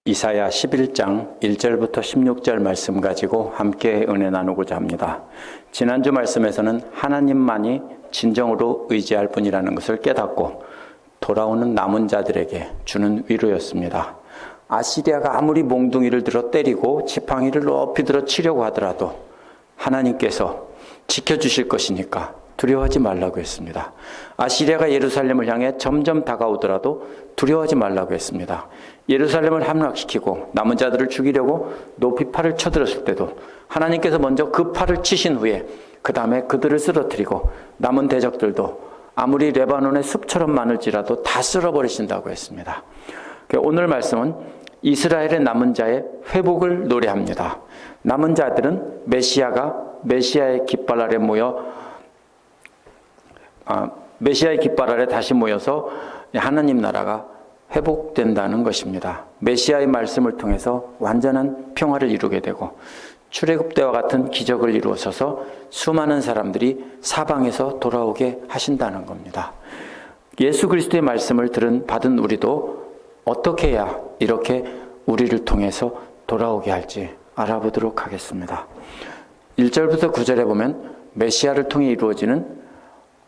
이사야 11장 1절부터 16절 말씀 가지고 함께 은혜 나누고자 합니다. 지난주 말씀에서는 하나님만이 진정으로 의지할 분이라는 것을 깨닫고 돌아오는 남은 자들에게 주는 위로였습니다. 아시리아가 아무리 몽둥이를 들어 때리고 지팡이를 높이 들어 치려고 하더라도 하나님께서 지켜주실 것이니까 두려워하지 말라고 했습니다. 아시리아가 예루살렘을 향해 점점 다가오더라도 두려워하지 말라고 했습니다. 예루살렘을 함락시키고 남은 자들을 죽이려고 높이 팔을 쳐들었을 때도 하나님께서 먼저 그 팔을 치신 후에 그 다음에 그들을 쓰러뜨리고 남은 대적들도 아무리 레바논의 숲처럼 많을지라도 다 쓸어버리신다고 했습니다. 오늘 말씀은 이스라엘의 남은 자의 회복을 노래합니다. 남은 자들은 메시아의 깃발 아래 메시아의 깃발 아래 다시 모여서 하나님 나라가 회복된다는 것입니다. 메시아의 말씀을 통해서 완전한 평화를 이루게 되고 출애굽 때와 같은 기적을 이루어서서 수많은 사람들이 사방에서 돌아오게 하신다는 겁니다. 예수 그리스도의 말씀을 받은 우리도 어떻게 해야 이렇게 우리를 통해서 돌아오게 할지 알아보도록 하겠습니다. 1절부터 9절에 보면 메시아를 통해 이루어지는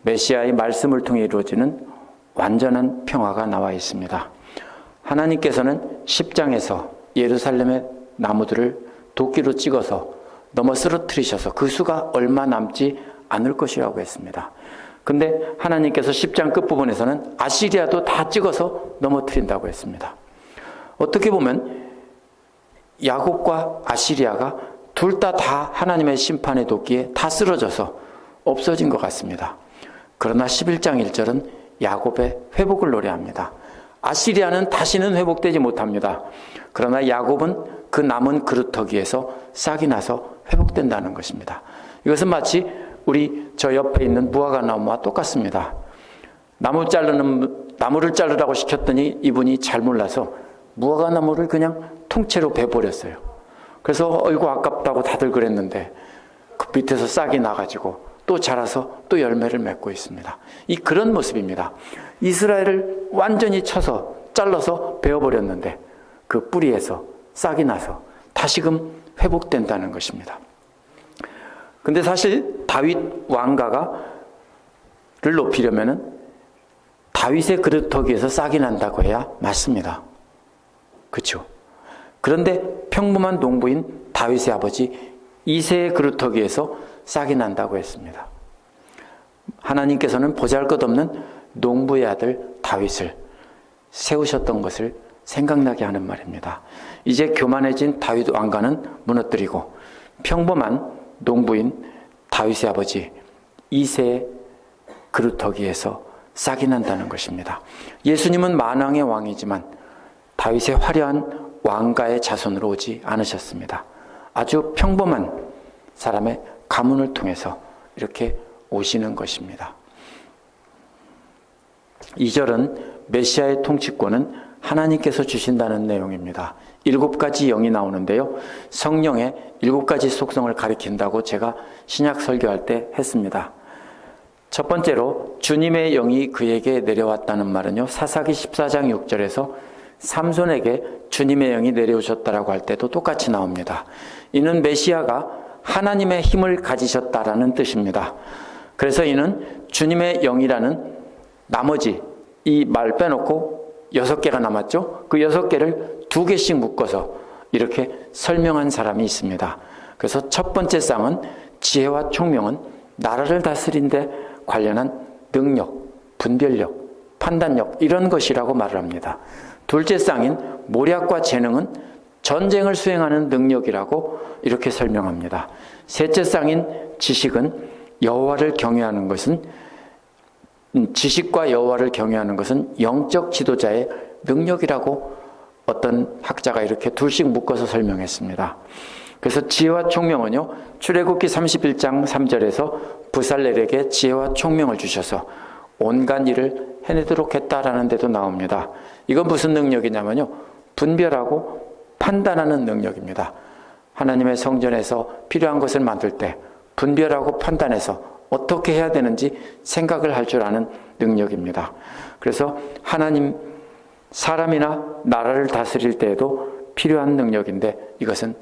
메시아의 말씀을 통해 이루어지는 완전한 평화가 나와 있습니다. 하나님께서는 10장에서 예루살렘의 나무들을 도끼로 찍어서 넘어 쓰러뜨리셔서 그 수가 얼마 남지 않을 것이라고 했습니다. 근데 하나님께서 10장 끝부분에서는 아시리아도 다 찍어서 넘어뜨린다고 했습니다. 어떻게 보면 야곱과 아시리아가 둘 다 하나님의 심판의 도끼에 다 쓰러져서 없어진 것 같습니다. 그러나 11장 1절은 야곱의 회복을 노래합니다. 아시리아는 다시는 회복되지 못합니다. 그러나 야곱은 그 남은 그루터기에서 싹이 나서 회복된다는 것입니다. 이것은 마치 저 옆에 있는 무화과 나무와 똑같습니다. 나무를 자르라고 시켰더니 이분이 잘 몰라서 무화과 나무를 그냥 통째로 베버렸어요. 그래서 어이구 아깝다고 다들 그랬는데 그 밑에서 싹이 나가지고 또 자라서 또 열매를 맺고 있습니다. 그런 모습입니다. 이스라엘을 완전히 쳐서 잘라서 베어버렸는데 그 뿌리에서 싹이 나서 다시금 회복된다는 것입니다. 근데 사실 다윗 왕가를 높이려면 다윗의 그루터기에서 싹이 난다고 해야 맞습니다. 그렇죠? 그런데 평범한 농부인 다윗의 아버지 이새의 그루터기에서 싹이 난다고 했습니다. 하나님께서는 보잘것없는 농부의 아들 다윗을 세우셨던 것을 생각나게 하는 말입니다. 이제 교만해진 다윗 왕가는 무너뜨리고 평범한 농부인 다윗의 아버지 이새의 그루터기에서 싹이 난다는 것입니다. 예수님은 만왕의 왕이지만 다윗의 화려한 왕가의 자손으로 오지 않으셨습니다. 아주 평범한 사람의 가문을 통해서 이렇게 오시는 것입니다. 2절은 메시아의 통치권은 하나님께서 주신다는 내용입니다. 7가지 영이 나오는데요. 성령의 7가지 속성을 가리킨다고 제가 신약 설교할 때 했습니다. 첫 번째로 주님의 영이 그에게 내려왔다는 말은요. 사사기 14장 6절에서 삼손에게 주님의 영이 내려오셨다라고 할 때도 똑같이 나옵니다. 이는 메시아가 하나님의 힘을 가지셨다라는 뜻입니다. 그래서 이는 주님의 영이라는 나머지 이 말 빼놓고 6개가 남았죠. 그 6개를 2개씩 묶어서 이렇게 설명한 사람이 있습니다. 그래서 첫 번째 쌍은 지혜와 총명은 나라를 다스린 데 관련한 능력, 분별력, 판단력 이런 것이라고 말을 합니다. 둘째 쌍인 모략과 재능은 전쟁을 수행하는 능력이라고 이렇게 설명합니다. 셋째 쌍인 지식은 지식과 여호와를 경외하는 것은 영적 지도자의 능력이라고 어떤 학자가 이렇게 둘씩 묶어서 설명했습니다. 그래서 지혜와 총명은요, 출애굽기 31장 3절에서 부살렐에게 지혜와 총명을 주셔서 온갖 일을 해내도록 했다라는 데도 나옵니다. 이건 무슨 능력이냐면요, 분별하고 판단하는 능력입니다. 하나님의 성전에서 필요한 것을 만들 때 분별하고 판단해서 어떻게 해야 되는지 생각을 할 줄 아는 능력입니다. 그래서 하나님, 사람이나 나라를 다스릴 때에도 필요한 능력인데 이것은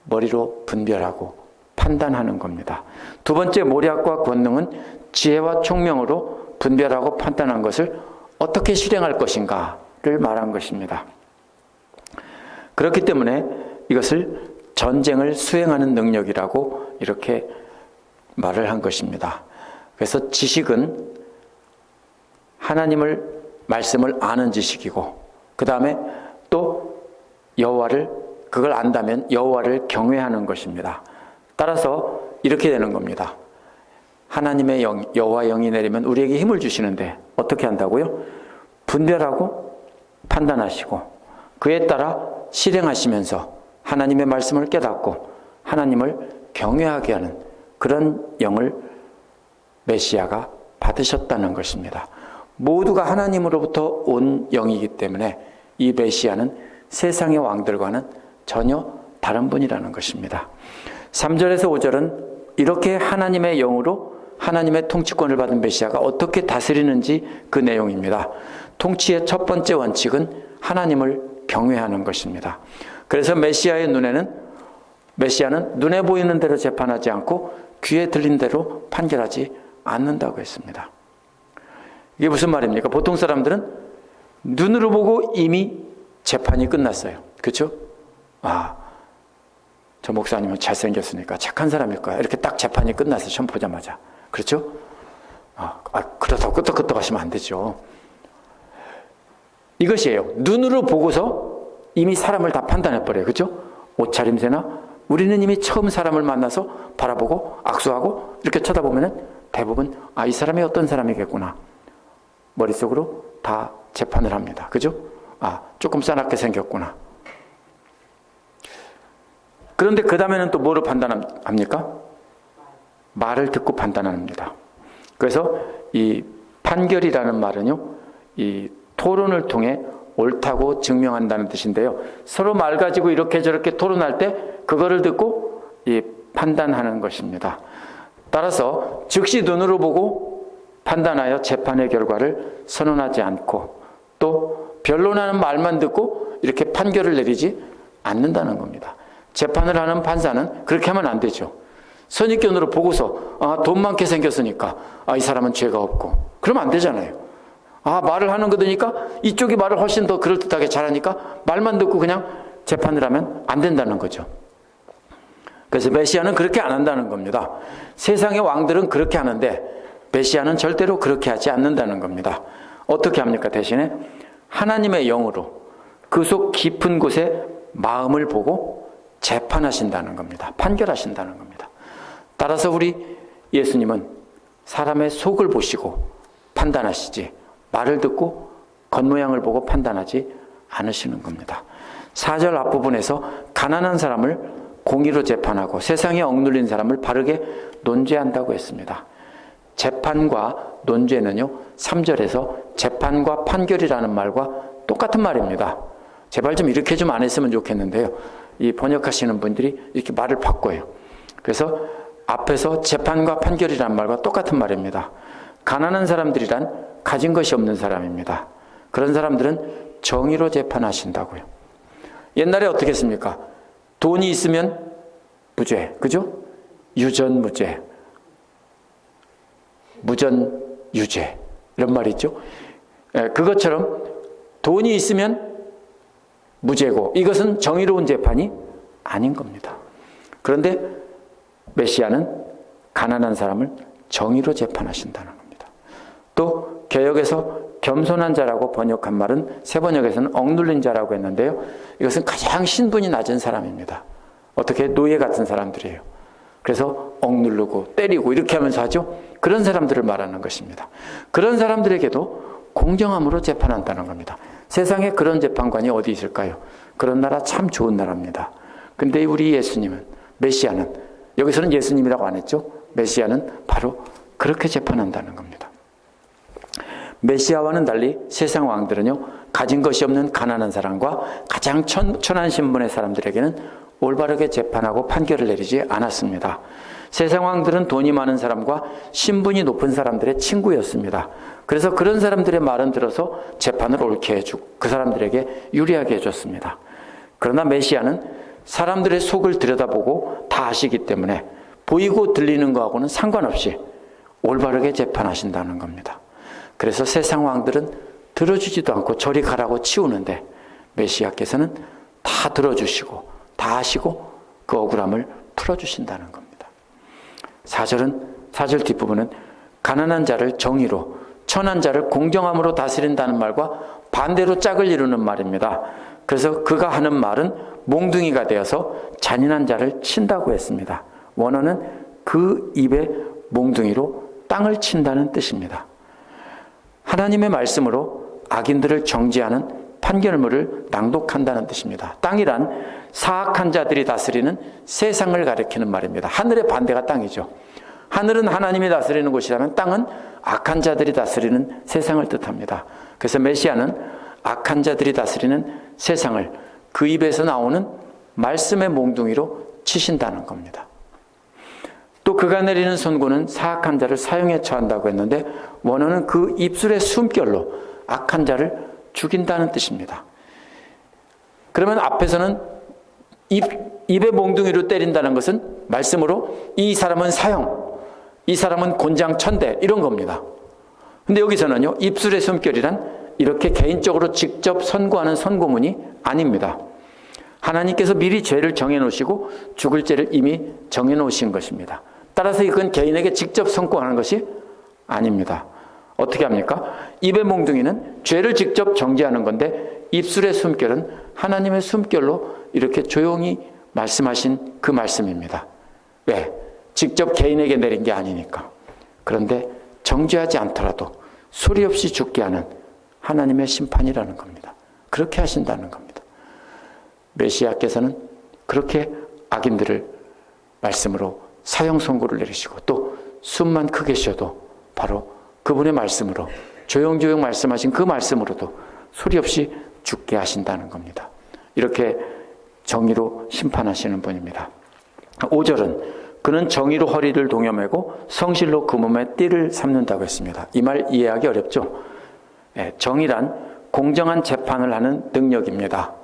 머리로 분별하고 판단하는 겁니다. 두 번째 모략과 권능은 지혜와 총명으로 분별하고 판단한 것을 어떻게 실행할 것인가를 말한 것입니다. 그렇기 때문에 이것을 전쟁을 수행하는 능력이라고 이렇게 말을 한 것입니다. 그래서 지식은 하나님을 말씀을 아는 지식이고 그 다음에 또 여호와를 그걸 안다면 여호와를 경외하는 것입니다. 따라서 이렇게 되는 겁니다. 하나님의 영, 여호와 영이 내리면 우리에게 힘을 주시는데 어떻게 한다고요? 분별하고 판단하시고 그에 따라 실행하시면서 하나님의 말씀을 깨닫고 하나님을 경외하게 하는 그런 영을 메시아가 받으셨다는 것입니다. 모두가 하나님으로부터 온 영이기 때문에 이 메시아는 세상의 왕들과는 전혀 다른 분이라는 것입니다. 3절에서 5절은 이렇게 하나님의 영으로 하나님의 통치권을 받은 메시아가 어떻게 다스리는지 그 내용입니다. 통치의 첫 번째 원칙은 하나님을 경외하는 것입니다. 그래서 메시아는 눈에 보이는 대로 재판하지 않고 귀에 들린 대로 판결하지 않는다고 했습니다. 이게 무슨 말입니까? 보통 사람들은 눈으로 보고 이미 재판이 끝났어요. 그렇죠? 저 목사님은 잘생겼으니까 착한 사람일 거야. 이렇게 딱 재판이 끝났어요. 처음 보자마자. 그렇죠? 그렇다고 끄떡끄떡 하시면 안 되죠. 이것이에요. 눈으로 보고서 이미 사람을 다 판단해버려요. 그렇죠? 옷차림새나 우리는 이미 처음 사람을 만나서 바라보고 악수하고 이렇게 쳐다보면 대부분 이 사람이 어떤 사람이겠구나. 머릿속으로 다 재판을 합니다. 그죠? 조금 싸납게 생겼구나. 그런데 그 다음에는 또 뭐로 판단합니까? 말을 듣고 판단합니다. 그래서 이 판결이라는 말은요, 이 토론을 통해 옳다고 증명한다는 뜻인데요. 서로 말 가지고 이렇게 저렇게 토론할 때 그거를 듣고 이 판단하는 것입니다. 따라서 즉시 눈으로 보고 판단하여 재판의 결과를 선언하지 않고 또 변론하는 말만 듣고 이렇게 판결을 내리지 않는다는 겁니다. 재판을 하는 판사는 그렇게 하면 안 되죠. 선입견으로 보고서 돈 많게 생겼으니까 이 사람은 죄가 없고 그러면 안 되잖아요. 말을 하는 거 들으니까 이쪽이 말을 훨씬 더 그럴듯하게 잘하니까 말만 듣고 그냥 재판을 하면 안 된다는 거죠. 그래서 메시아는 그렇게 안 한다는 겁니다. 세상의 왕들은 그렇게 하는데 메시아는 절대로 그렇게 하지 않는다는 겁니다. 어떻게 합니까? 대신에 하나님의 영으로 그 속 깊은 곳에 마음을 보고 재판하신다는 겁니다. 판결하신다는 겁니다. 따라서 우리 예수님은 사람의 속을 보시고 판단하시지 말을 듣고 겉모양을 보고 판단하지 않으시는 겁니다. 4절 앞부분에서 가난한 사람을 공의로 재판하고 세상에 억눌린 사람을 바르게 논죄한다고 했습니다. 재판과 논죄는요, 3절에서 재판과 판결이라는 말과 똑같은 말입니다. 제발 좀 이렇게 좀 안 했으면 좋겠는데요. 이 번역하시는 분들이 이렇게 말을 바꿔요. 그래서 앞에서 재판과 판결이라는 말과 똑같은 말입니다. 가난한 사람들이란 가진 것이 없는 사람입니다. 그런 사람들은 정의로 재판하신다고요. 옛날에 어떻게 했습니까? 돈이 있으면 무죄, 그죠? 유전무죄, 무전유죄 이런 말이 있죠. 그것처럼 돈이 있으면 무죄고 이것은 정의로운 재판이 아닌 겁니다. 그런데 메시아는 가난한 사람을 정의로 재판하신다는 겁니다. 또 개역에서 겸손한 자라고 번역한 말은 새 번역에서는 억눌린 자라고 했는데요. 이것은 가장 신분이 낮은 사람입니다. 어떻게 노예 같은 사람들이에요. 그래서 억누르고 때리고 이렇게 하면서 하죠. 그런 사람들을 말하는 것입니다. 그런 사람들에게도 공정함으로 재판한다는 겁니다. 세상에 그런 재판관이 어디 있을까요? 그런 나라 참 좋은 나라입니다. 근데 우리 예수님은, 메시아는, 여기서는 예수님이라고 안 했죠? 메시아는 바로 그렇게 재판한다는 겁니다. 메시아와는 달리 세상 왕들은요, 가진 것이 없는 가난한 사람과 가장 천한 신분의 사람들에게는 올바르게 재판하고 판결을 내리지 않았습니다. 세상 왕들은 돈이 많은 사람과 신분이 높은 사람들의 친구였습니다. 그래서 그런 사람들의 말은 들어서 재판을 옳게 해주고 그 사람들에게 유리하게 해줬습니다. 그러나 메시아는 사람들의 속을 들여다보고 다 아시기 때문에 보이고 들리는 거하고는 상관없이 올바르게 재판하신다는 겁니다. 그래서 세상 왕들은 들어주지도 않고 저리 가라고 치우는데 메시아께서는 다 들어주시고 다 아시고 그 억울함을 풀어주신다는 겁니다. 4절 뒷부분은 가난한 자를 정의로, 천한 자를 공정함으로 다스린다는 말과 반대로 짝을 이루는 말입니다. 그래서 그가 하는 말은 몽둥이가 되어서 잔인한 자를 친다고 했습니다. 원어는 그 입에 몽둥이로 땅을 친다는 뜻입니다. 하나님의 말씀으로 악인들을 정죄하는 판결문을 낭독한다는 뜻입니다. 땅이란 사악한 자들이 다스리는 세상을 가리키는 말입니다. 하늘의 반대가 땅이죠. 하늘은 하나님이 다스리는 곳이라면 땅은 악한 자들이 다스리는 세상을 뜻합니다. 그래서 메시아는 악한 자들이 다스리는 세상을 그 입에서 나오는 말씀의 몽둥이로 치신다는 겁니다. 또 그가 내리는 선고는 사악한 자를 사형에 처한다고 했는데 원어는 그 입술의 숨결로 악한 자를 죽인다는 뜻입니다. 그러면 앞에서는 입의 몽둥이로 때린다는 것은 말씀으로 이 사람은 사형, 이 사람은 곤장천대 이런 겁니다. 근데 여기서는요, 입술의 숨결이란 이렇게 개인적으로 직접 선고하는 선고문이 아닙니다. 하나님께서 미리 죄를 정해놓으시고 죽을 죄를 이미 정해놓으신 것입니다. 따라서 이건 개인에게 직접 선고하는 것이 아닙니다. 어떻게 합니까? 입의 몽둥이는 죄를 직접 정죄하는 건데 입술의 숨결은 하나님의 숨결로 이렇게 조용히 말씀하신 그 말씀입니다. 왜? 직접 개인에게 내린 게 아니니까. 그런데 정죄하지 않더라도 소리 없이 죽게 하는 하나님의 심판이라는 겁니다. 그렇게 하신다는 겁니다. 메시아께서는 그렇게 악인들을 말씀으로 사형 선고를 내리시고 또 숨만 크게 쉬어도 바로 그분의 말씀으로 조용조용 말씀하신 그 말씀으로도 소리 없이 죽게 하신다는 겁니다. 이렇게 정의로 심판하시는 분입니다. 5절은 그는 정의로 허리를 동여매고 성실로 그 몸에 띠를 삼는다고 했습니다. 이 말 이해하기 어렵죠? 정의란 공정한 재판을 하는 능력입니다.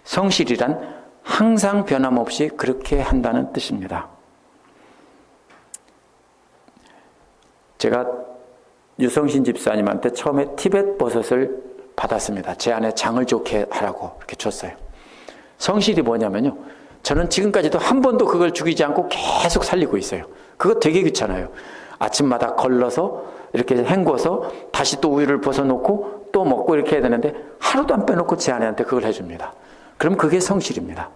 성실이란 항상 변함없이 그렇게 한다는 뜻입니다. 제가 유성신 집사님한테 처음에 티벳 버섯을 받았습니다. 제 안에 장을 좋게 하라고 이렇게 줬어요. 성실이 뭐냐면요, 저는 지금까지도 한 번도 그걸 죽이지 않고 계속 살리고 있어요. 그거 되게 귀찮아요. 아침마다 걸러서 이렇게 헹궈서 다시 또 우유를 벗어놓고 또 먹고 이렇게 해야 되는데 하루도 안 빼놓고 제 아내한테 그걸 해줍니다. 그럼 그게 성실입니다.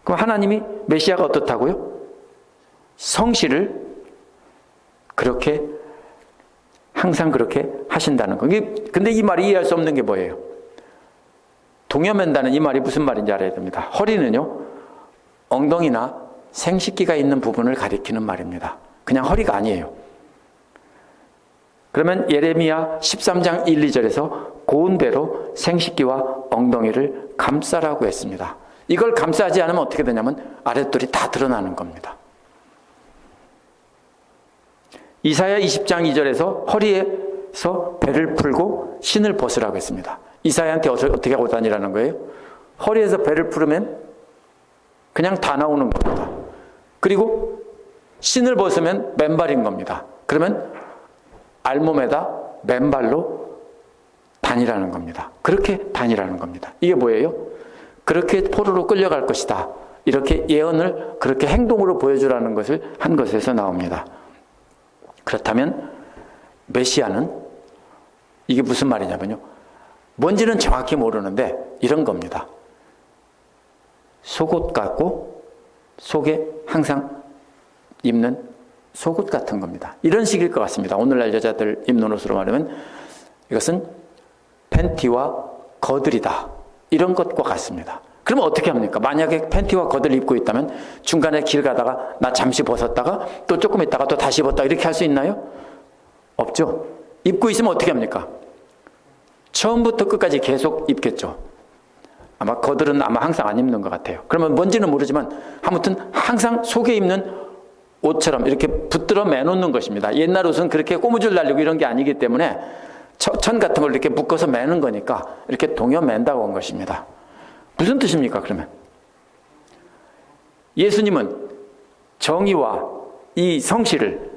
그럼 하나님이 메시아가 어떻다고요? 성실을 그렇게 항상 그렇게 하신다는 거. 근데 이 말이 이해할 수 없는 게 뭐예요? 동여맨다는 이 말이 무슨 말인지 알아야 됩니다. 허리는요, 엉덩이나 생식기가 있는 부분을 가리키는 말입니다. 그냥 허리가 아니에요. 그러면 예레미야 13장 1, 2절에서 고운 배로 생식기와 엉덩이를 감싸라고 했습니다. 이걸 감싸지 않으면 어떻게 되냐면 아랫돌이 다 드러나는 겁니다. 이사야 20장 2절에서 허리에서 배를 풀고 신을 벗으라고 했습니다. 이사야한테 어떻게 하고 다니라는 거예요? 허리에서 배를 풀으면 그냥 다 나오는 겁니다. 그리고 신을 벗으면 맨발인 겁니다. 그러면 알몸에다 맨발로 다니라는 겁니다. 그렇게 다니라는 겁니다. 이게 뭐예요? 그렇게 포로로 끌려갈 것이다. 이렇게 예언을 그렇게 행동으로 보여주라는 것을 한 것에서 나옵니다. 그렇다면 메시아는 이게 무슨 말이냐면요, 뭔지는 정확히 모르는데 이런 겁니다. 속옷 같고 속에 항상 입는 속옷 같은 겁니다. 이런 식일 것 같습니다. 오늘날 여자들 입는 옷으로 말하면 이것은 팬티와 거들이다, 이런 것과 같습니다. 그러면 어떻게 합니까? 만약에 팬티와 겉을 입고 있다면 중간에 길 가다가 나 잠시 벗었다가 또 조금 있다가 또 다시 입었다 이렇게 할 수 있나요? 없죠. 입고 있으면 어떻게 합니까? 처음부터 끝까지 계속 입겠죠. 아마 겉들은 아마 항상 안 입는 것 같아요. 그러면 뭔지는 모르지만 아무튼 항상 속에 입는 옷처럼 이렇게 붙들어 매놓는 것입니다. 옛날 옷은 그렇게 고무줄 날리고 이런 게 아니기 때문에 천 같은 걸 이렇게 묶어서 매는 거니까 이렇게 동여 맨다고 한 것입니다. 무슨 뜻입니까, 그러면? 예수님은 정의와 이 성실을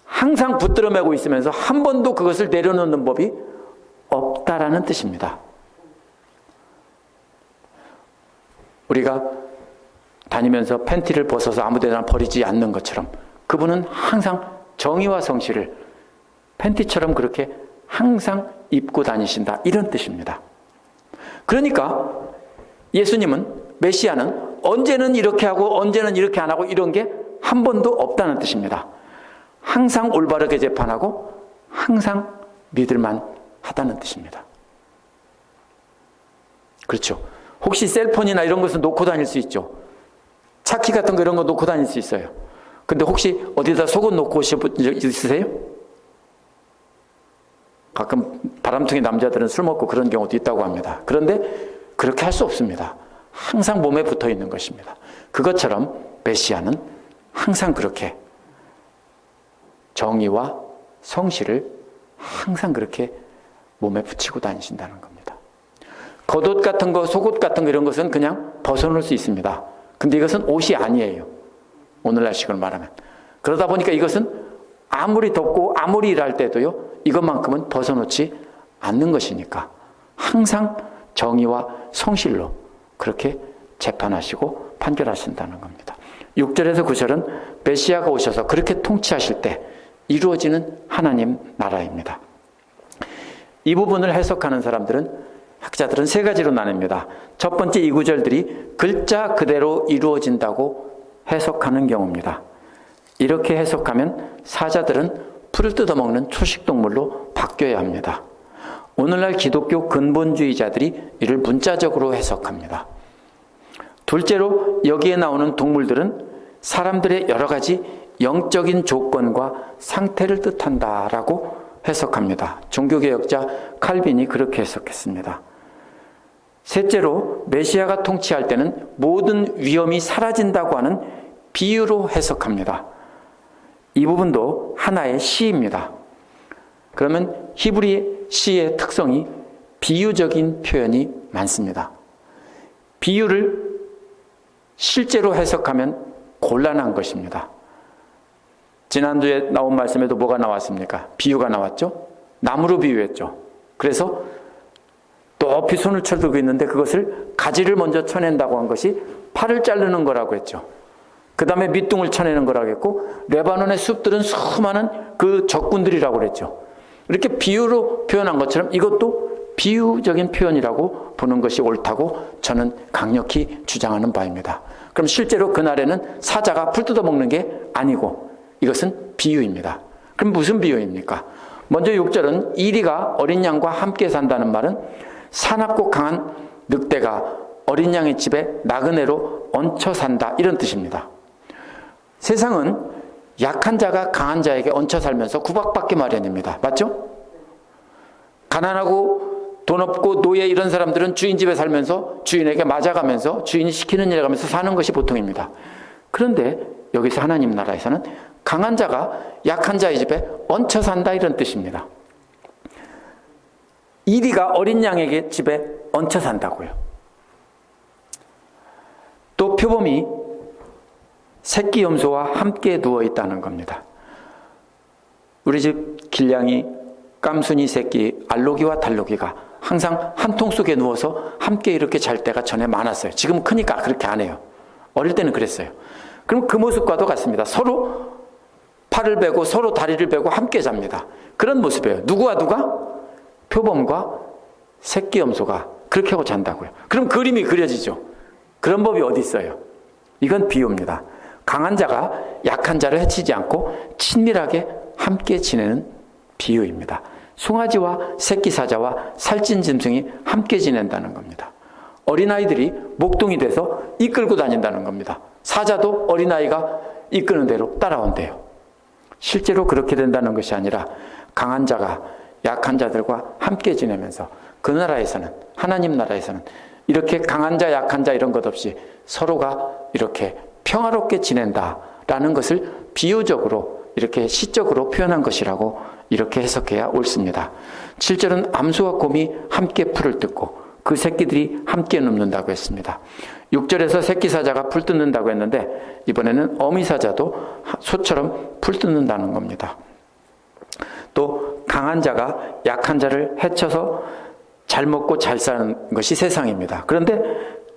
항상 붙들어 매고 있으면서 한 번도 그것을 내려놓는 법이 없다라는 뜻입니다. 우리가 다니면서 팬티를 벗어서 아무 데나 버리지 않는 것처럼 그분은 항상 정의와 성실을 팬티처럼 그렇게 항상 입고 다니신다, 이런 뜻입니다. 그러니까 예수님은, 메시아는 언제는 이렇게 하고 언제는 이렇게 안 하고 이런 게 한 번도 없다는 뜻입니다. 항상 올바르게 재판하고 항상 믿을만 하다는 뜻입니다. 그렇죠. 혹시 셀폰이나 이런 것은 놓고 다닐 수 있죠. 차키 같은 거 이런 거 놓고 다닐 수 있어요. 근데 혹시 어디다 속옷 놓고 오신 적 있으세요? 가끔 바람둥이 남자들은 술 먹고 그런 경우도 있다고 합니다. 그런데 그렇게 할 수 없습니다. 항상 몸에 붙어 있는 것입니다. 그것처럼 메시아는 항상 그렇게 정의와 성실을 항상 그렇게 몸에 붙이고 다니신다는 겁니다. 겉옷 같은 거, 속옷 같은 거 이런 것은 그냥 벗어놓을 수 있습니다. 근데 이것은 옷이 아니에요. 오늘날식으로 말하면. 그러다 보니까 이것은 아무리 덥고 아무리 일할 때도요, 이것만큼은 벗어놓지 않는 것이니까 항상 정의와 성실로 그렇게 재판하시고 판결하신다는 겁니다. 6절에서 9절은 메시아가 오셔서 그렇게 통치하실 때 이루어지는 하나님 나라입니다. 이 부분을 해석하는 사람들은, 학자들은 세 가지로 나뉩니다. 첫 번째, 이 구절들이 글자 그대로 이루어진다고 해석하는 경우입니다. 이렇게 해석하면 사자들은 풀을 뜯어먹는 초식동물로 바뀌어야 합니다. 오늘날 기독교 근본주의자들이 이를 문자적으로 해석합니다. 둘째로, 여기에 나오는 동물들은 사람들의 여러 가지 영적인 조건과 상태를 뜻한다라고 해석합니다. 종교개혁자 칼빈이 그렇게 해석했습니다. 셋째로, 메시아가 통치할 때는 모든 위험이 사라진다고 하는 비유로 해석합니다. 이 부분도 하나의 시입니다. 그러면 히브리 시의 특성이 비유적인 표현이 많습니다. 비유를 실제로 해석하면 곤란한 것입니다. 지난주에 나온 말씀에도 뭐가 나왔습니까? 비유가 나왔죠? 나무로 비유했죠. 그래서 높이 손을 쳐들고 있는데 그것을 가지를 먼저 쳐낸다고 한 것이 팔을 자르는 거라고 했죠. 그 다음에 밑둥을 쳐내는 거라고 했고, 레바논의 숲들은 수많은 그 적군들이라고 그랬죠. 이렇게 비유로 표현한 것처럼 이것도 비유적인 표현이라고 보는 것이 옳다고 저는 강력히 주장하는 바입니다. 그럼 실제로 그날에는 사자가 풀 뜯어먹는 게 아니고 이것은 비유입니다. 그럼 무슨 비유입니까? 먼저 6절은 이리가 어린 양과 함께 산다는 말은 사납고 강한 늑대가 어린 양의 집에 나그네로 얹혀 산다, 이런 뜻입니다. 세상은 약한 자가 강한 자에게 얹혀 살면서 구박받기 마련입니다. 맞죠? 가난하고 돈 없고 노예 이런 사람들은 주인 집에 살면서 주인에게 맞아가면서 주인이 시키는 일을 하면서 사는 것이 보통입니다. 그런데 여기서 하나님 나라에서는 강한 자가 약한 자의 집에 얹혀 산다, 이런 뜻입니다. 이리가 어린 양에게 집에 얹혀 산다고요. 또 표범이 새끼 염소와 함께 누워 있다는 겁니다. 우리 집 길냥이, 깜순이 새끼 알로기와 달로기가 항상 한 통 속에 누워서 함께 이렇게 잘 때가 전에 많았어요. 지금은 크니까 그렇게 안 해요. 어릴 때는 그랬어요. 그럼 그 모습과도 같습니다. 서로 팔을 베고 서로 다리를 베고 함께 잡니다. 그런 모습이에요. 누구와 누가? 표범과 새끼 염소가 그렇게 하고 잔다고요. 그럼 그림이 그려지죠. 그런 법이 어디 있어요? 이건 비유입니다. 강한 자가 약한 자를 해치지 않고 친밀하게 함께 지내는 비유입니다. 송아지와 새끼 사자와 살찐 짐승이 함께 지낸다는 겁니다. 어린아이들이 목동이 돼서 이끌고 다닌다는 겁니다. 사자도 어린아이가 이끄는 대로 따라온대요. 실제로 그렇게 된다는 것이 아니라 강한 자가 약한 자들과 함께 지내면서 그 나라에서는, 하나님 나라에서는 이렇게 강한 자 약한 자 이런 것 없이 서로가 이렇게 평화롭게 지낸다라는 것을 비유적으로 이렇게 시적으로 표현한 것이라고 이렇게 해석해야 옳습니다. 7절은 암소와 곰이 함께 풀을 뜯고 그 새끼들이 함께 눕는다고 했습니다. 6절에서 새끼 사자가 풀 뜯는다고 했는데 이번에는 어미 사자도 소처럼 풀 뜯는다는 겁니다. 또 강한 자가 약한 자를 해쳐서 잘 먹고 잘 사는 것이 세상입니다. 그런데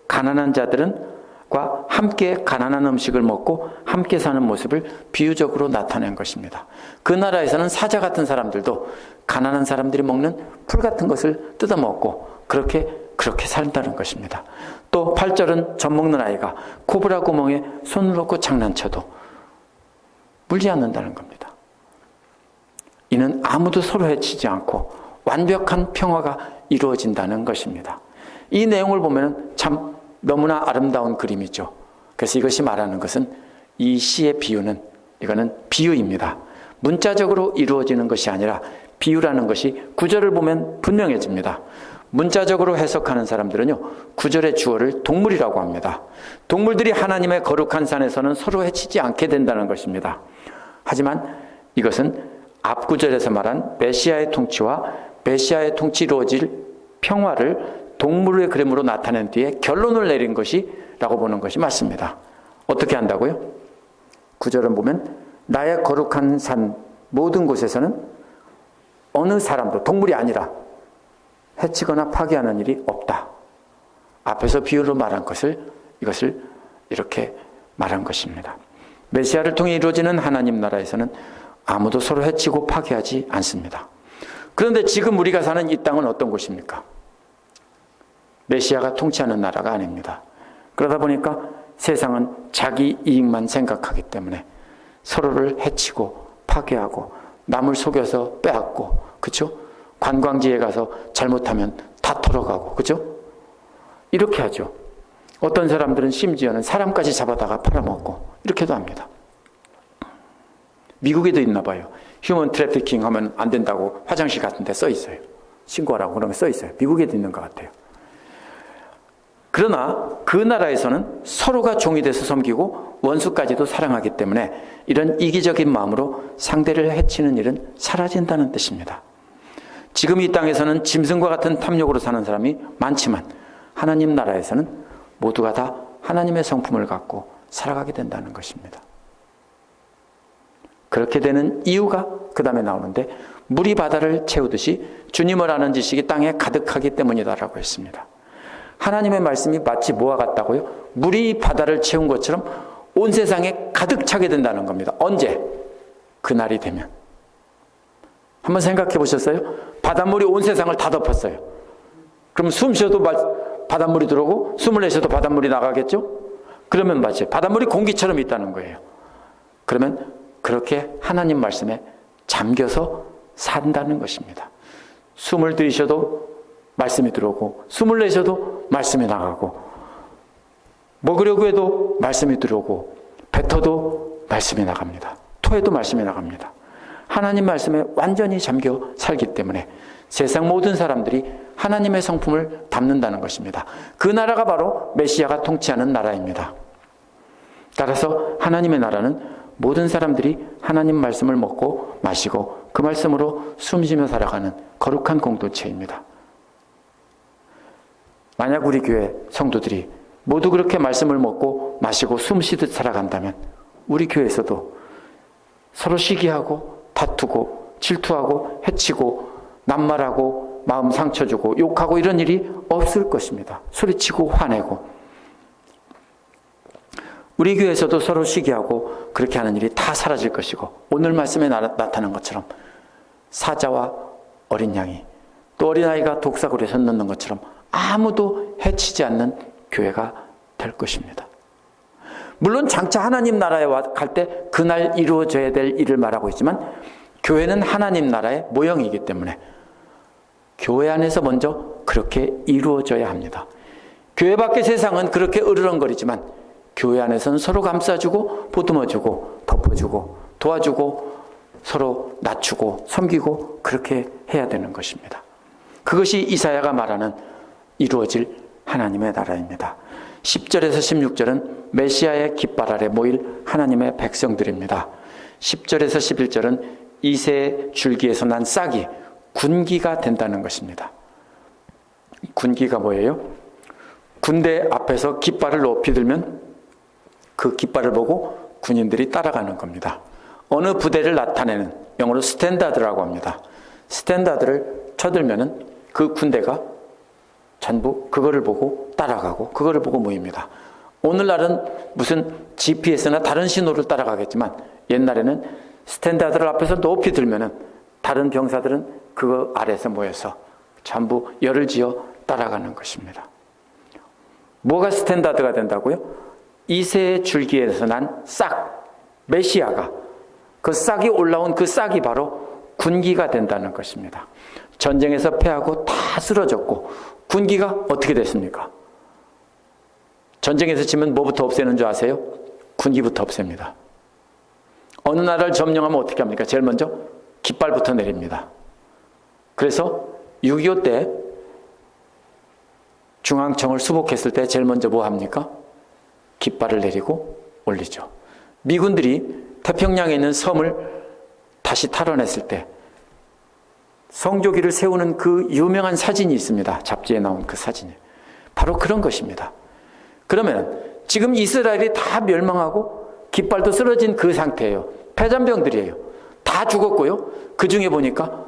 가난한 자들과 함께 가난한 음식을 먹고 함께 사는 모습을 비유적으로 나타낸 것입니다. 그 나라에서는 사자 같은 사람들도 가난한 사람들이 먹는 풀 같은 것을 뜯어먹고 그렇게 산다는 것입니다. 또 8절은 젖 먹는 아이가 코브라 구멍에 손을 넣고 장난쳐도 물지 않는다는 겁니다. 이는 아무도 서로 해치지 않고 완벽한 평화가 이루어진다는 것입니다. 이 내용을 보면 참 너무나 아름다운 그림이죠. 그래서 이것이 말하는 것은 이 시의 비유는 이거는 비유입니다. 문자적으로 이루어지는 것이 아니라 비유라는 것이 구절을 보면 분명해집니다. 문자적으로 해석하는 사람들은요, 구절의 주어를 동물이라고 합니다. 동물들이 하나님의 거룩한 산에서는 서로 해치지 않게 된다는 것입니다. 하지만 이것은 앞 구절에서 말한 메시아의 통치와 메시아의 통치 이루어질 평화를 동물의 그림으로 나타낸 뒤에 결론을 내린 것이라고 보는 것이 맞습니다. 어떻게 한다고요? 구절은 보면 나의 거룩한 산 모든 곳에서는 어느 사람도 동물이 아니라 해치거나 파괴하는 일이 없다. 앞에서 비유로 말한 이것을 이렇게 말한 것입니다. 메시아를 통해 이루어지는 하나님 나라에서는 아무도 서로 해치고 파괴하지 않습니다. 그런데 지금 우리가 사는 이 땅은 어떤 곳입니까? 메시아가 통치하는 나라가 아닙니다. 그러다 보니까 세상은 자기 이익만 생각하기 때문에 서로를 해치고 파괴하고 남을 속여서 빼앗고, 그렇죠? 관광지에 가서 잘못하면 다 털어가고, 그렇죠? 이렇게 하죠. 어떤 사람들은 심지어는 사람까지 잡아다가 팔아먹고 이렇게도 합니다. 미국에도 있나 봐요. 휴먼 트래피킹 하면 안 된다고 화장실 같은 데 써 있어요. 신고하라고 그러면 써 있어요. 미국에도 있는 것 같아요. 그러나 그 나라에서는 서로가 종이 돼서 섬기고 원수까지도 사랑하기 때문에 이런 이기적인 마음으로 상대를 해치는 일은 사라진다는 뜻입니다. 지금 이 땅에서는 짐승과 같은 탐욕으로 사는 사람이 많지만 하나님 나라에서는 모두가 다 하나님의 성품을 갖고 살아가게 된다는 것입니다. 그렇게 되는 이유가 그 다음에 나오는데 물이 바다를 채우듯이 주님을 아는 지식이 땅에 가득하기 때문이다라고 했습니다. 하나님의 말씀이 마치 뭐와 같다고요? 물이 바다를 채운 것처럼 온 세상에 가득 차게 된다는 겁니다. 언제? 그날이 되면. 한번 생각해 보셨어요? 바닷물이 온 세상을 다 덮었어요. 그럼 숨 쉬어도 바닷물이 들어오고 숨을 내쉬어도 바닷물이 나가겠죠? 그러면 맞아요. 바닷물이 공기처럼 있다는 거예요. 그러면 그렇게 하나님 말씀에 잠겨서 산다는 것입니다. 숨을 들이셔도 말씀이 들어오고 숨을 내셔도 말씀이 나가고 먹으려고 해도 말씀이 들어오고 뱉어도 말씀이 나갑니다. 토해도 말씀이 나갑니다. 하나님 말씀에 완전히 잠겨 살기 때문에 세상 모든 사람들이 하나님의 성품을 담는다는 것입니다. 그 나라가 바로 메시아가 통치하는 나라입니다. 따라서 하나님의 나라는 모든 사람들이 하나님 말씀을 먹고 마시고 그 말씀으로 숨쉬며 살아가는 거룩한 공동체입니다. 만약 우리 교회 성도들이 모두 그렇게 말씀을 먹고 마시고 숨쉬듯 살아간다면 우리 교회에서도 서로 시기하고 다투고 질투하고 해치고 낱말하고 마음 상처주고 욕하고 이런 일이 없을 것입니다. 소리치고 화내고 우리 교회에서도 서로 시기하고 그렇게 하는 일이 다 사라질 것이고 오늘 말씀에 나타난 것처럼 사자와 어린 양이 또 어린아이가 독사구리에 손 넣는 것처럼 아무도 해치지 않는 교회가 될 것입니다. 물론 장차 하나님 나라에 갈 때 그날 이루어져야 될 일을 말하고 있지만 교회는 하나님 나라의 모형이기 때문에 교회 안에서 먼저 그렇게 이루어져야 합니다. 교회 밖의 세상은 그렇게 으르렁거리지만 교회 안에서는 서로 감싸주고 보듬어주고 덮어주고 도와주고 서로 낮추고 섬기고 그렇게 해야 되는 것입니다. 그것이 이사야가 말하는 이루어질 하나님의 나라입니다. 10절에서 16절은 메시아의 깃발 아래 모일 하나님의 백성들입니다. 10절에서 11절은 이새의 줄기에서 난 싹이 군기가 된다는 것입니다. 군기가 뭐예요? 군대 앞에서 깃발을 높이 들면 그 깃발을 보고 군인들이 따라가는 겁니다. 어느 부대를 나타내는, 영어로 스탠다드라고 합니다. 스탠다드를 쳐들면은 그 군대가 전부 그거를 보고 따라가고 그거를 보고 모입니다. 오늘날은 무슨 GPS나 다른 신호를 따라가겠지만 옛날에는 스탠다드를 앞에서 높이 들면은 다른 병사들은 그거 아래에서 모여서 전부 열을 지어 따라가는 것입니다. 뭐가 스탠다드가 된다고요? 이새의 줄기에서 난 싹, 메시아가, 그 싹이 올라온 그 싹이 바로 군기가 된다는 것입니다. 전쟁에서 패하고 다 쓰러졌고 군기가 어떻게 됐습니까? 전쟁에서 지면 뭐부터 없애는 줄 아세요? 군기부터 없앱니다. 어느 나라를 점령하면 어떻게 합니까? 제일 먼저 깃발부터 내립니다. 그래서 6.25 때 중앙청을 수복했을 때 제일 먼저 뭐 합니까? 깃발을 내리고 올리죠. 미군들이 태평양에 있는 섬을 다시 탈환했을 때 성조기를 세우는 그 유명한 사진이 있습니다. 잡지에 나온 그 사진이. 바로 그런 것입니다. 그러면 지금 이스라엘이 다 멸망하고 깃발도 쓰러진 그 상태예요. 패잔병들이에요. 다 죽었고요. 그 중에 보니까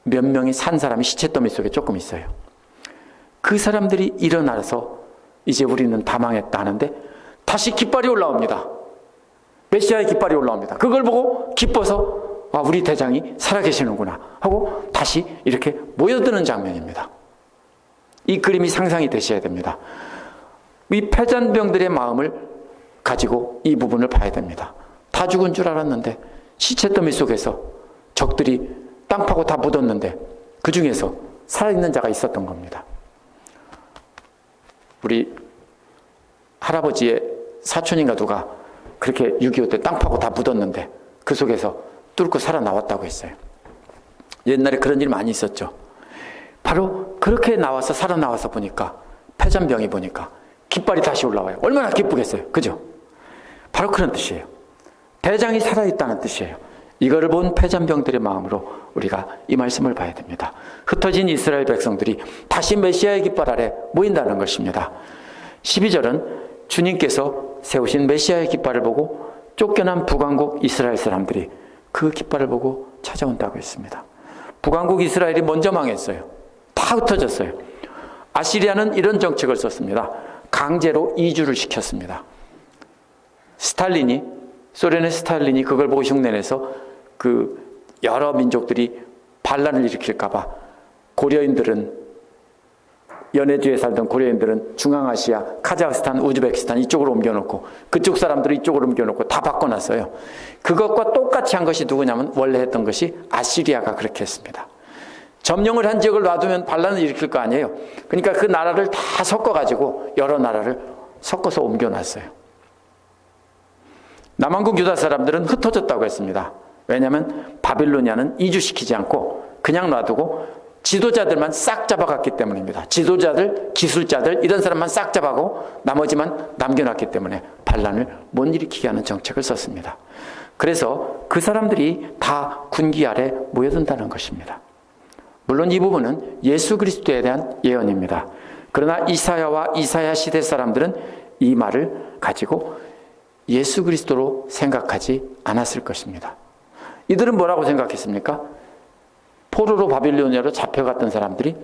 몇 명이 산 사람이 시체더미 속에 조금 있어요. 그 사람들이 일어나서 이제 우리는 다 망했다 하는데 다시 깃발이 올라옵니다. 메시아의 깃발이 올라옵니다. 그걸 보고 기뻐서 아, 우리 대장이 살아계시는구나 하고 다시 이렇게 모여드는 장면입니다. 이 그림이 상상이 되셔야 됩니다. 이 패잔병들의 마음을 가지고 이 부분을 봐야 됩니다. 다 죽은 줄 알았는데 시체더미 속에서 적들이 땅 파고 다 묻었는데 그 중에서 살아있는 자가 있었던 겁니다. 우리 할아버지의 사촌인가 누가 그렇게 6.25 때 땅 파고 다 묻었는데 그 속에서 뚫고 살아나왔다고 했어요. 옛날에 그런 일 많이 있었죠. 바로 그렇게 나와서 살아나와서 보니까 패잔병이 보니까 깃발이 다시 올라와요. 얼마나 기쁘겠어요. 그죠? 바로 그런 뜻이에요. 대장이 살아있다는 뜻이에요. 이거를 본 패잔병들의 마음으로 우리가 이 말씀을 봐야 됩니다. 흩어진 이스라엘 백성들이 다시 메시아의 깃발 아래 모인다는 것입니다. 12절은 주님께서 세우신 메시아의 깃발을 보고 쫓겨난 북왕국 이스라엘 사람들이 그 깃발을 보고 찾아온다고 했습니다. 북왕국 이스라엘이 먼저 망했어요. 다 흩어졌어요. 아시리아는 이런 정책을 썼습니다. 강제로 이주를 시켰습니다. 소련의 스탈린이 그걸 보고 흉내내서 그 여러 민족들이 반란을 일으킬까봐 연해주에 살던 고려인들은 중앙아시아, 카자흐스탄, 우즈베키스탄 이쪽으로 옮겨놓고 그쪽 사람들을 이쪽으로 옮겨놓고 다 바꿔놨어요. 그것과 똑같이 한 것이 누구냐면 원래 했던 것이 아시리아가 그렇게 했습니다. 점령을 한 지역을 놔두면 반란을 일으킬 거 아니에요. 그러니까 그 나라를 다 섞어가지고 여러 나라를 섞어서 옮겨놨어요. 남한국 유다 사람들은 흩어졌다고 했습니다. 왜냐하면 바빌로니아는 이주시키지 않고 그냥 놔두고 지도자들만 싹 잡아갔기 때문입니다. 지도자들, 기술자들 이런 사람만 싹 잡아가고 나머지만 남겨놨기 때문에 반란을 못 일으키게 하는 정책을 썼습니다. 그래서 그 사람들이 다 군기 아래 모여든다는 것입니다. 물론 이 부분은 예수 그리스도에 대한 예언입니다. 그러나 이사야와 이사야 시대 사람들은 이 말을 가지고 예수 그리스도로 생각하지 않았을 것입니다. 이들은 뭐라고 생각했습니까? 포로로 바빌로니아로 잡혀갔던 사람들이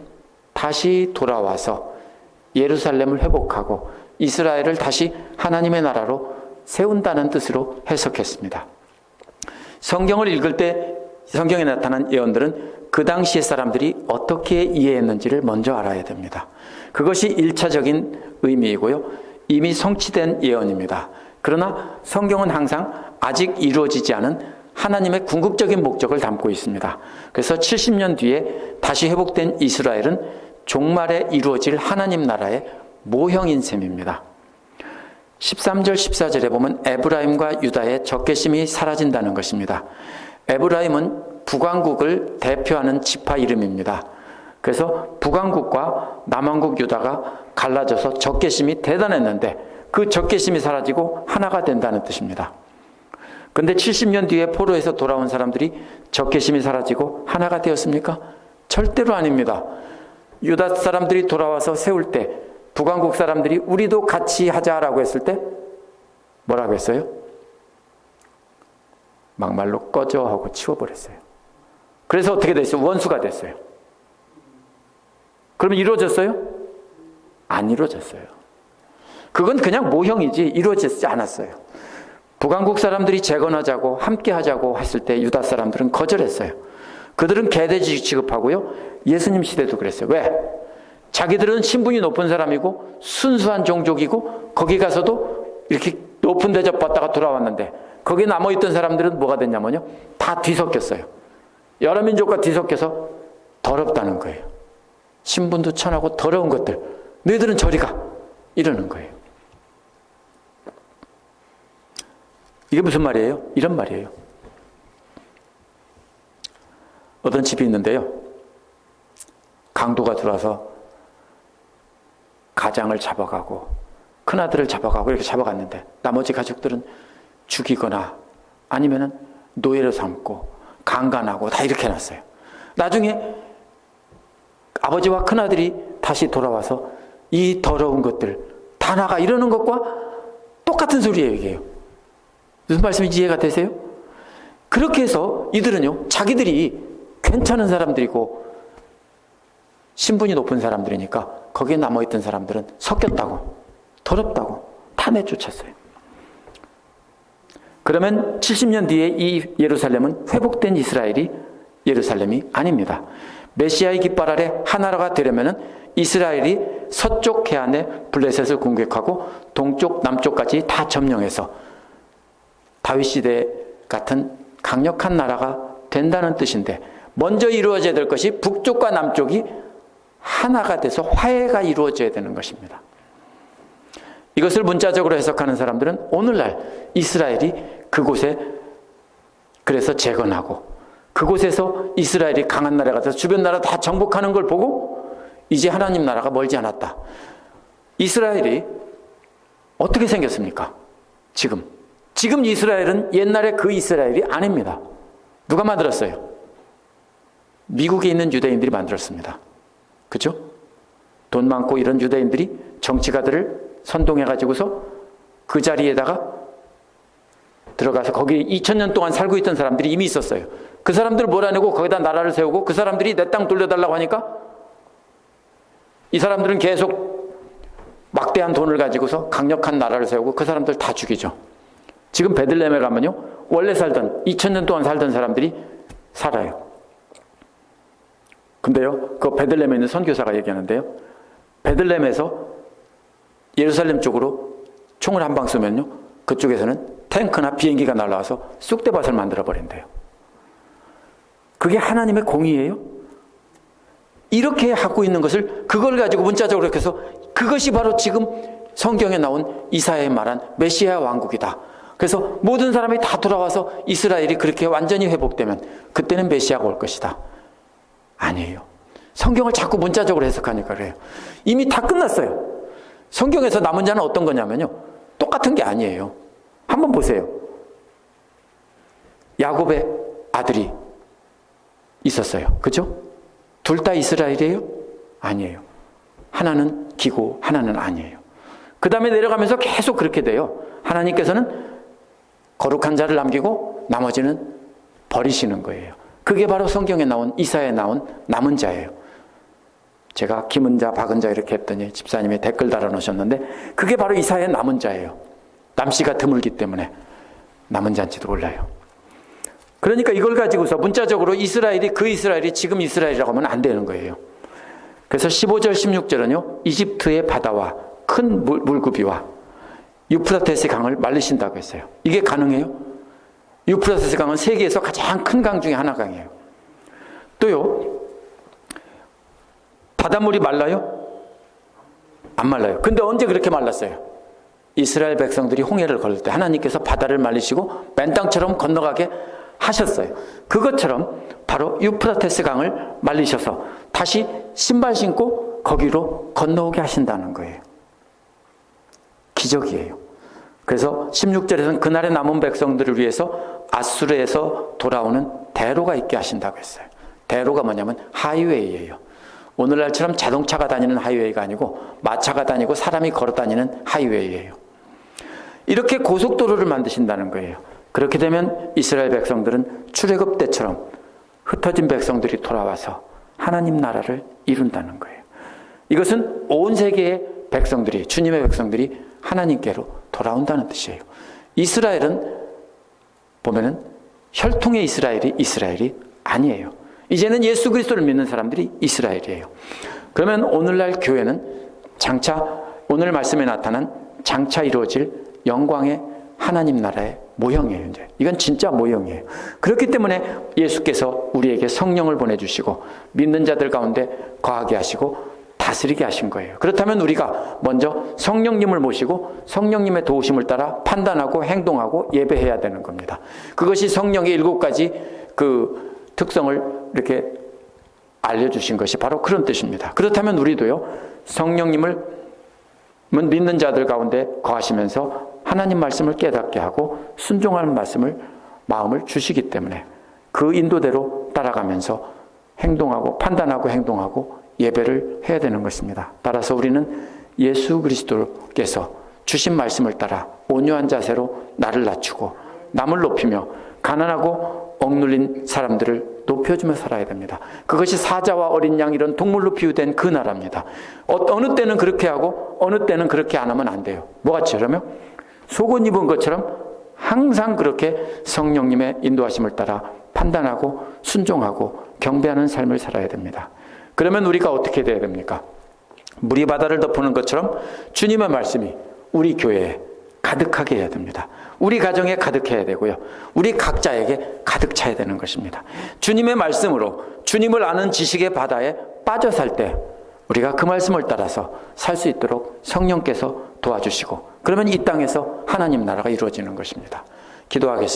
다시 돌아와서 예루살렘을 회복하고 이스라엘을 다시 하나님의 나라로 세운다는 뜻으로 해석했습니다. 성경을 읽을 때 성경에 나타난 예언들은 그 당시의 사람들이 어떻게 이해했는지를 먼저 알아야 됩니다. 그것이 1차적인 의미이고요. 이미 성취된 예언입니다. 그러나 성경은 항상 아직 이루어지지 않은 하나님의 궁극적인 목적을 담고 있습니다. 그래서 70년 뒤에 다시 회복된 이스라엘은 종말에 이루어질 하나님 나라의 모형인 셈입니다. 13절 14절에 보면 에브라임과 유다의 적개심이 사라진다는 것입니다. 에브라임은 북왕국을 대표하는 지파 이름입니다. 그래서 북왕국과 남왕국 유다가 갈라져서 적개심이 대단했는데 그 적개심이 사라지고 하나가 된다는 뜻입니다. 그런데 70년 뒤에 포로에서 돌아온 사람들이 적개심이 사라지고 하나가 되었습니까? 절대로 아닙니다. 유다 사람들이 돌아와서 세울 때 북왕국 사람들이 우리도 같이 하자라고 했을 때 뭐라고 했어요? 막말로 꺼져 하고 치워버렸어요. 그래서 어떻게 됐어요? 원수가 됐어요. 그러면 이루어졌어요? 안 이루어졌어요. 그건 그냥 모형이지 이루어지지 않았어요. 북왕국 사람들이 재건하자고 함께 하자고 했을 때 유다 사람들은 거절했어요. 그들은 개돼지 취급하고요. 예수님 시대도 그랬어요. 왜? 자기들은 신분이 높은 사람이고 순수한 종족이고 거기 가서도 이렇게 높은 대접 받다가 돌아왔는데 거기에 남아있던 사람들은 뭐가 됐냐면요. 다 뒤섞였어요. 여러 민족과 뒤섞여서 더럽다는 거예요. 신분도 천하고 더러운 것들. 너희들은 저리 가. 이러는 거예요. 이게 무슨 말이에요? 이런 말이에요. 어떤 집이 있는데요. 강도가 들어와서 가장을 잡아가고 큰아들을 잡아가고 이렇게 잡아갔는데 나머지 가족들은 죽이거나 아니면은 노예로 삼고 강간하고 다 이렇게 해놨어요. 나중에 아버지와 큰아들이 다시 돌아와서 이 더러운 것들 다 나가 이러는 것과 똑같은 소리예요. 이게요. 무슨 말씀인지 이해가 되세요? 그렇게 해서 이들은요 자기들이 괜찮은 사람들이고 신분이 높은 사람들이니까 거기에 남아있던 사람들은 섞였다고 더럽다고 다 내쫓았어요. 그러면 70년 뒤에 이 예루살렘은 회복된 이스라엘이 예루살렘이 아닙니다. 메시아의 깃발 아래 하나가 되려면 이스라엘이 서쪽 해안에 블레셋을 공격하고 동쪽 남쪽까지 다 점령해서 다윗 시대 같은 강력한 나라가 된다는 뜻인데 먼저 이루어져야 될 것이 북쪽과 남쪽이 하나가 돼서 화해가 이루어져야 되는 것입니다. 이것을 문자적으로 해석하는 사람들은 오늘날 이스라엘이 그곳에 그래서 재건하고 그곳에서 이스라엘이 강한 나라가 돼서 주변 나라 다 정복하는 걸 보고 이제 하나님 나라가 멀지 않았다. 이스라엘이 어떻게 생겼습니까? 지금 이스라엘은 옛날에 그 이스라엘이 아닙니다. 누가 만들었어요? 미국에 있는 유대인들이 만들었습니다. 그렇죠? 돈 많고 이런 유대인들이 정치가들을 선동해가지고서 그 자리에다가 들어가서 거기 2000년 동안 살고 있던 사람들이 이미 있었어요. 그 사람들을 몰아내고 거기다 나라를 세우고 그 사람들이 내 땅 돌려달라고 하니까 이 사람들은 계속 막대한 돈을 가지고서 강력한 나라를 세우고 그 사람들 다 죽이죠. 지금 베들레헴에 가면요. 원래 살던 2000년 동안 살던 사람들이 살아요. 근데요. 그 베들레헴에 있는 선교사가 얘기하는데요. 베들레헴에서 예루살렘 쪽으로 총을 한 방 쏘면요. 그쪽에서는 탱크나 비행기가 날아와서 쑥대밭을 만들어버린대요. 그게 하나님의 공의예요? 이렇게 하고 있는 것을 그걸 가지고 문자적으로 이렇게 해서 그것이 바로 지금 성경에 나온 이사야의 말한 메시아 왕국이다. 그래서 모든 사람이 다 돌아와서 이스라엘이 그렇게 완전히 회복되면 그때는 메시아가 올 것이다. 아니에요. 성경을 자꾸 문자적으로 해석하니까 그래요. 이미 다 끝났어요. 성경에서 남은 자는 어떤 거냐면요. 똑같은 게 아니에요. 한번 보세요. 야곱의 아들이 있었어요. 그죠? 둘 다 이스라엘이에요? 아니에요. 하나는 기고 하나는 아니에요. 그 다음에 내려가면서 계속 그렇게 돼요. 하나님께서는 거룩한 자를 남기고 나머지는 버리시는 거예요. 그게 바로 성경에 나온 이사야에 나온 남은 자예요. 제가 김은 자, 박은 자 이렇게 했더니 집사님이 댓글 달아놓으셨는데 그게 바로 이사야의 남은 자예요. 남씨가 드물기 때문에 남은 자인지도 몰라요. 그러니까 이걸 가지고서 문자적으로 이스라엘이 그 이스라엘이 지금 이스라엘이라고 하면 안 되는 거예요. 그래서 15절 16절은요. 이집트의 바다와 큰 물구비와 유프라테스 강을 말리신다고 했어요. 이게 가능해요? 유프라테스 강은 세계에서 가장 큰 강 중에 하나 강이에요. 또요. 바닷물이 말라요? 안 말라요. 근데 언제 그렇게 말랐어요? 이스라엘 백성들이 홍해를 걸을 때 하나님께서 바다를 말리시고 맨 땅처럼 건너가게 하셨어요. 그것처럼 바로 유프라테스 강을 말리셔서 다시 신발 신고 거기로 건너오게 하신다는 거예요. 기적이에요. 그래서 16절에서는 그날의 남은 백성들을 위해서 아수르에서 돌아오는 대로가 있게 하신다고 했어요. 대로가 뭐냐면 하이웨이예요. 오늘날처럼 자동차가 다니는 하이웨이가 아니고 마차가 다니고 사람이 걸어 다니는 하이웨이예요. 이렇게 고속도로를 만드신다는 거예요. 그렇게 되면 이스라엘 백성들은 출애굽 때처럼 흩어진 백성들이 돌아와서 하나님 나라를 이룬다는 거예요. 이것은 온 세계의 백성들이, 주님의 백성들이 하나님께로 돌아온다는 뜻이에요. 이스라엘은 보면은 혈통의 이스라엘이 아니에요. 이제는 예수 그리스도를 믿는 사람들이 이스라엘이에요. 그러면 오늘날 교회는 장차 오늘 말씀에 나타난 장차 이루어질 영광의 하나님 나라의 모형이에요. 이제 이건 진짜 모형이에요. 그렇기 때문에 예수께서 우리에게 성령을 보내주시고 믿는 자들 가운데 거하게 하시고 다스리게 하신 거예요. 그렇다면 우리가 먼저 성령님을 모시고 성령님의 도우심을 따라 판단하고 행동하고 예배해야 되는 겁니다. 그것이 성령의 7가지 그 특성을 이렇게 알려주신 것이 바로 그런 뜻입니다. 그렇다면 우리도요, 성령님을 믿는 자들 가운데 거하시면서 하나님 말씀을 깨닫게 하고 순종하는 마음을 주시기 때문에 그 인도대로 따라가면서 행동하고 판단하고 행동하고 예배를 해야 되는 것입니다. 따라서 우리는 예수 그리스도께서 주신 말씀을 따라 온유한 자세로 나를 낮추고 남을 높이며 가난하고 억눌린 사람들을 높여주며 살아야 됩니다. 그것이 사자와 어린 양 이런 동물로 비유된 그 나라입니다. 어느 때는 그렇게 하고 어느 때는 그렇게 안 하면 안 돼요. 뭐같이요? 속옷 입은 것처럼 항상 그렇게 성령님의 인도하심을 따라 판단하고 순종하고 경배하는 삶을 살아야 됩니다. 그러면 우리가 어떻게 돼야 됩니까? 물이 바다를 덮는 것처럼 주님의 말씀이 우리 교회에 가득하게 해야 됩니다. 우리 가정에 가득해야 되고요. 우리 각자에게 가득 차야 되는 것입니다. 주님의 말씀으로 주님을 아는 지식의 바다에 빠져 살 때 우리가 그 말씀을 따라서 살 수 있도록 성령께서 도와주시고 그러면 이 땅에서 하나님 나라가 이루어지는 것입니다. 기도하겠습니다.